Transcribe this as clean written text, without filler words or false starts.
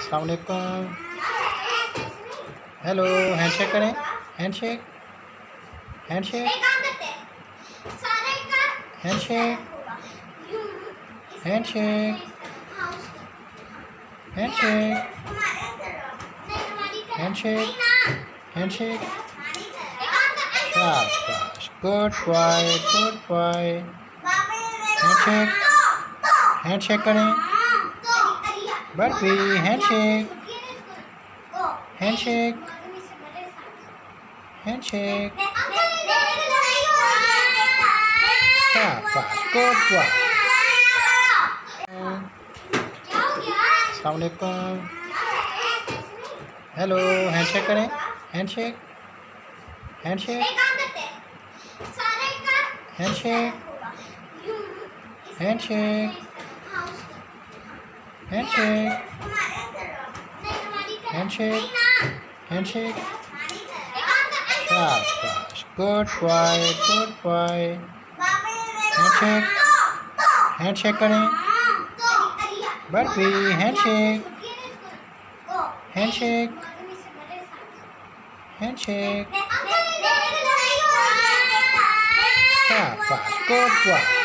अस्सलाम वालेकुम। Hello, handshake करें। Handshake handshake handshake handshake handshake handshake handshake. शाबाश, good boy, good boy. Handshake handshake करें। Barbie, handshake handshake handshake. शाबाश, good boy. अस्सलाम वालेकुम। हेलो, हैंडशेक करें। Handshake handshake handshake handshake handshake handshake handshake. शाबाश, good boy, good boy. Handshake handshake करें। Barbie, handshake handshake handshake. शाबाश, good boy.